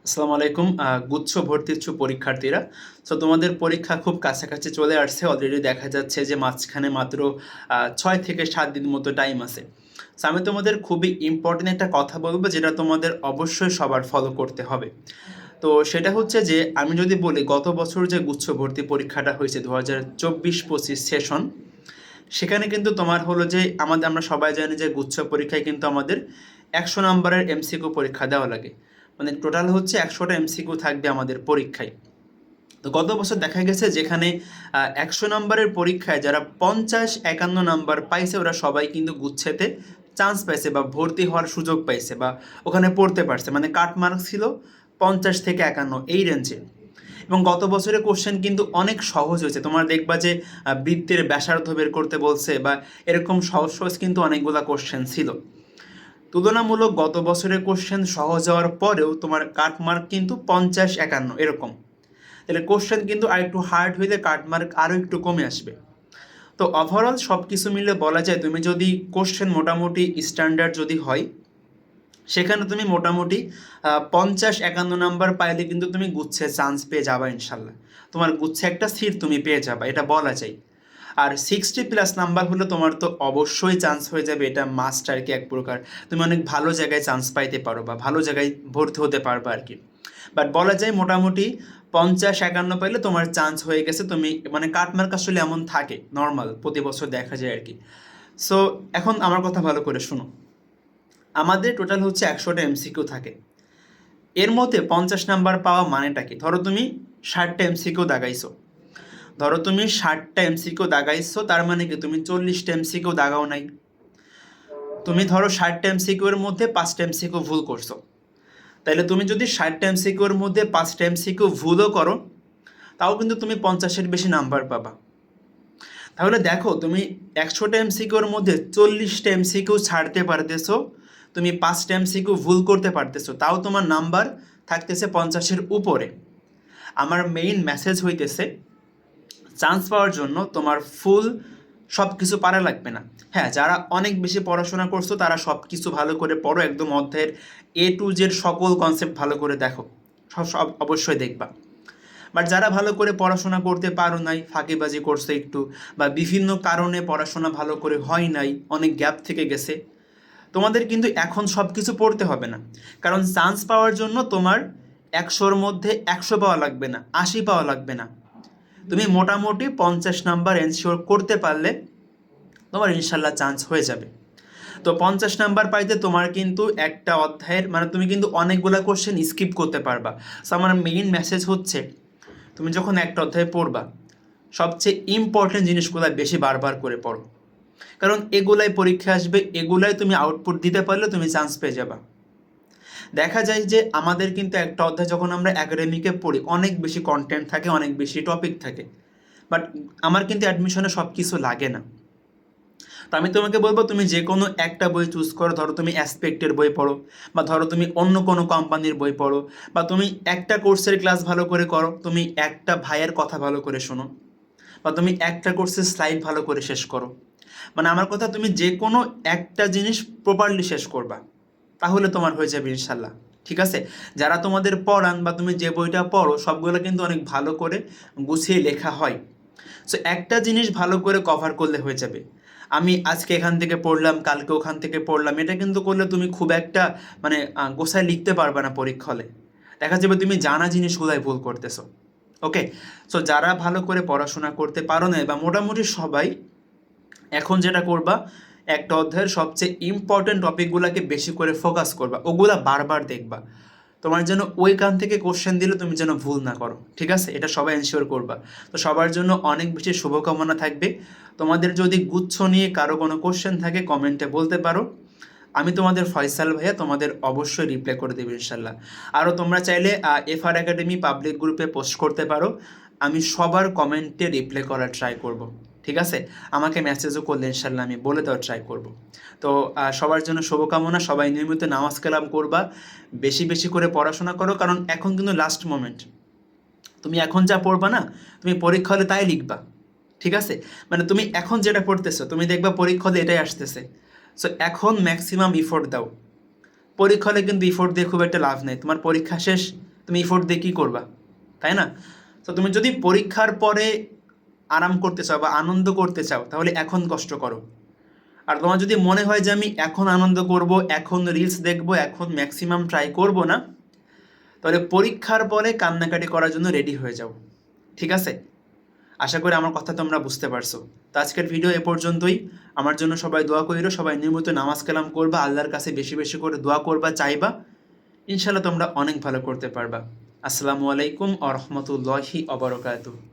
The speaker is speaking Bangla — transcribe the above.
আসসালামু আলাইকুম। গুচ্ছ ভর্তি ইচ্ছুক পরীক্ষার্থীরা, সো তোমাদের পরীক্ষা খুব কাছাকাছি চলে আসছে। অলরেডি দেখা যাচ্ছে যে মাঝখানে মাত্র 6 থেকে 7 দিন মতো টাইম আছে। সো আমি তোমাদের খুবই ইম্পর্টেন্ট একটা কথা বলবো, যেটা তোমাদের অবশ্যই সবার ফলো করতে হবে। তো সেটা হচ্ছে যে আমি যদি বলি, গত বছর যে গুচ্ছ ভর্তি পরীক্ষাটা হয়েছে 2024-25 সেশন, সেখানে কিন্তু তোমার হলো যে আমরা সবাই জানি যে গুচ্ছ পরীক্ষায় কিন্তু আমাদের 100 নম্বরের এমসিকিউ পরীক্ষা দেওয়া লাগে। মানে টোটাল হচ্ছে 100টা এমসিকিউ থাকবে আমাদের পরীক্ষায়। তো গত বছর দেখা গেছে যেখানে 100 নম্বরের পরীক্ষায় যারা 50-51 নাম্বার পাইছে, ওরা সবাই কিন্তু গুচ্ছেতে চান্স পাইছে বা ভর্তি হওয়ার সুযোগ পাইছে বা ওখানে পড়তে পারছে। মানে কাট মার্ক ছিল 50 থেকে 51 এই রেঞ্জে। এবং গত বছরের কোশ্চেন কিন্তু অনেক সহজ হয়েছে। তোমার দেখবা যে বৃত্তের ব্যাসার্ধ বের করতে বলছে বা এরকম সহজ সহজ কিন্তু অনেকগুলা কোশ্চেন ছিল। তুলনামূলক গত বছরের কোশ্চেন সহজ হওয়ার পরেও তোমার কাটমার্ক কিন্তু 50-51 এরকম। তাহলে কোশ্চেন কিন্তু আর একটু হার্ড হইলে কাটমার্ক আরও একটু কমে আসবে। তো ওভারঅল সব কিছু মিলে বলা যায়, তুমি যদি কোশ্চেন মোটামুটি স্ট্যান্ডার্ড যদি হয়, সেখানে তুমি মোটামুটি 50-51 নাম্বার পাইলে কিন্তু তুমি গুচ্ছে চান্স পেয়ে যাবা ইনশাল্লাহ। তোমার গুচ্ছে একটা সিট তুমি পেয়ে যাবা, এটা বলা যায়। আর 60+ নাম্বার হলে তোমার তো অবশ্যই চান্স হয়ে যাবে, এটা মাস্ট আর কি এক প্রকার। তুমি অনেক ভালো জায়গায় চান্স পাইতে পারো বা ভালো জায়গায় ভর্তি হতে পারবে আর কি। বাট বলা যায় মোটামুটি 50-51 পাইলে তোমার চান্স হয়ে গেছে। তুমি মানে কাটমার্ক আসলে এমন থাকে, নর্মাল প্রতি বছর দেখা যায় আর কি। সো এখন আমার কথা ভালো করে শোনো। আমাদের টোটাল হচ্ছে 100টা এমসিকিউ থাকে। এর মধ্যে 50 নাম্বার পাওয়া মানেটা কি? ধরো তুমি 60টা এমসিকিউ দাগাইছো। তার মানে কি তুমি 40টা এমসিকিউ দাগাও নাই। তুমি ধরো 60টা এমসিকিউ এর মধ্যে 5টা এমসিকিউ ভুল করছো। তাইলে তুমি যদি 60টা এমসিকিউ এর মধ্যে 5টা এমসিকিউ ভুলও করো, তাও কিন্তু তুমি 50-এর বেশি নাম্বার পাবা। তাহলে দেখো, তুমি 100টা এমসিকিউর মধ্যে 40টা এমসিকিউ ছাড়তে পারতেছো, তুমি 5টা এমসিকিউ ভুল করতে পারতেছো, তাও তোমার নাম্বার থাকতেছে 50-এর উপরে। আমার মেইন মেসেজ হইতেছে, চান্স পাওয়ার জন্য তোমার ফুল সব কিছু পারা লাগবে না। হ্যাঁ, যারা অনেক বেশি পড়াশোনা করছো তারা সব কিছু ভালো করে পড়ো, একদম অধ্যায়ের A to Z সকল কনসেপ্ট ভালো করে দেখো, সব সব অবশ্যই দেখবা। বাট যারা ভালো করে পড়াশোনা করতে পারো নাই, ফাঁকিবাজি করছে একটু, বা বিভিন্ন কারণে পড়াশোনা ভালো করে হয় নাই, অনেক গ্যাপ থেকে গেছে, তোমাদের কিন্তু এখন সব কিছু পড়তে হবে না। কারণ চান্স পাওয়ার জন্য তোমার 100-র মধ্যে 100 পাওয়া লাগবে না, 80 পাওয়া লাগবে না। তুমি মোটামুটি 50 নাম্বার এনশিওর করতে পারলে তোমার ইনশাল্লাহ চান্স হয়ে যাবে। তো 50 নাম্বার পাইতে তোমার কিন্তু একটা অধ্যায়ের মানে তুমি কিন্তু অনেকগুলা কোশ্চেন স্কিপ করতে পারবা। সো আমার মেইন মেসেজ হচ্ছে, তুমি যখন একটা অধ্যায় পড়বা, সবচেয়ে ইম্পর্টেন্ট জিনিসগুলো বেশি বারবার করে পড়ো। কারণ এগুলাই পরীক্ষা আসবে, এগুলাই তুমি আউটপুট দিতে পারলে তুমি চান্স পেয়ে যাবা। দেখা যায় যে আমাদের কিন্তু একটা অধ্যায় যখন আমরা একাডেমিকে পড়ি, অনেক বেশি কন্টেন্ট থাকে, অনেক বেশি টপিক থাকে। বাট আমার কিন্তু অ্যাডমিশনে সব কিছু লাগে না। তো আমি তোমাকে বলবো, তুমি যে কোনো একটা বই চুজ করো। ধরো তুমি অ্যাসপেক্টের বই পড়ো, বা ধরো তুমি অন্য কোনো কোম্পানির বই পড়ো, বা তুমি একটা কোর্সের ক্লাস ভালো করে করো, তুমি একটা ভাইয়ের কথা ভালো করে শোনো, বা তুমি একটা কোর্সের স্লাইড ভালো করে শেষ করো। মানে আমার কথা, তুমি যে কোনো একটা জিনিস প্রপারলি শেষ করবা, তাহলে তোমার হয়ে যাবে ইনশাল্লাহ। ঠিক আছে? যারা তোমাদের পড়ান বা তুমি যে বইটা পড়ো, সবগুলো কিন্তু অনেক ভালো করে গুছিয়ে লেখা হয়। সো একটা জিনিস ভালো করে কভার করলে হয়ে যাবে। আমি আজকে এখান থেকে পড়লাম, কালকে ওখান থেকে পড়লাম, এটা কিন্তু করলে তুমি খুব একটা মানে গোছায় লিখতে পারবে না পরীক্ষা হলে। দেখা যাবে তুমি জানা জিনিসগুলাই ভুল করতেছো। ওকে? সো যারা ভালো করে পড়াশোনা করতে পারো না, বা মোটামুটি সবাই, এখন যেটা করবা, একটা অধ্যায়ের সবচেয়ে ইম্পর্টেন্ট টপিকগুলোকে বেশি করে ফোকাস করবা, ওগুলা বারবার দেখবা। তোমার যেন ওই কান থেকে কোশ্চেন দিলে তুমি যেন ভুল না করো। ঠিক আছে? এটা সবাই এনশিওর করবা। তো সবার জন্য অনেক বেশি শুভকামনা থাকবে। তোমাদের যদি গুচ্ছ নিয়ে কারো কোনো কোশ্চেন থাকে, কমেন্টে বলতে পারো। আমি তোমাদের ফয়সাল ভাইয়া তোমাদের অবশ্যই রিপ্লাই করে দেবো ইনশাল্লাহ। আরও তোমরা চাইলে এফআর একাডেমি পাবলিক গ্রুপে পোস্ট করতে পারো। আমি সবার কমেন্টে রিপ্লাই করার ট্রাই করব। ঠিক আছে? আমাকে মেসেজও করলে ইনশাল্লাহ আমি বলে দেওয়ার ট্রাই করব। তো সবার জন্য শুভকামনা। সবাই নিয়মিত নামাজ কালাম করবা, বেশি বেশি করে পড়াশোনা করো, কারণ এখন কিন্তু লাস্ট মোমেন্ট। তুমি এখন যা পড়বা না, তুমি পরীক্ষা হলে তাই লিখবা। ঠিক আছে? মানে তুমি এখন যেটা পড়তেছো, তুমি দেখবা পরীক্ষা হলে এটাই আসতেছে। সো এখন ম্যাক্সিমাম ইফোর্ট দাও। পরীক্ষা হলে কিন্তু ইফোর্ট দিয়ে খুব একটা লাভ নেই, তোমার পরীক্ষা শেষ, তুমি ইফোর্ট দিয়ে কী করবা, তাই না? তো তুমি যদি পরীক্ষার পরে আরাম করতে চাও বা আনন্দ করতে চাও তাহলে এখন কষ্ট করো। আর তোমার যদি মনে হয় যে আমি এখন আনন্দ করব, এখন রিলস দেখব, এখন ম্যাক্সিমাম ট্রাই করব না, তাহলে পরীক্ষার পরে কান্নাকাটি করার জন্য রেডি হয়ে যাও। ঠিক আছে? আশা করি আমার কথা তোমরা বুঝতে পারছো। তো আজকের ভিডিও এ পর্যন্তই। আমার জন্য সবাই দোয়া করিরো, সবাই নিয়মিত নামাজ কালাম করবা, আল্লাহর কাছে বেশি বেশি করে দোয়া করবা, চাইবা, ইনশাল্লাহ তোমরা অনেক ভালো করতে পারবা। আসসালামু আলাইকুম ওয়া রাহমাতুল্লাহি ওয়া বারাকাতুহু।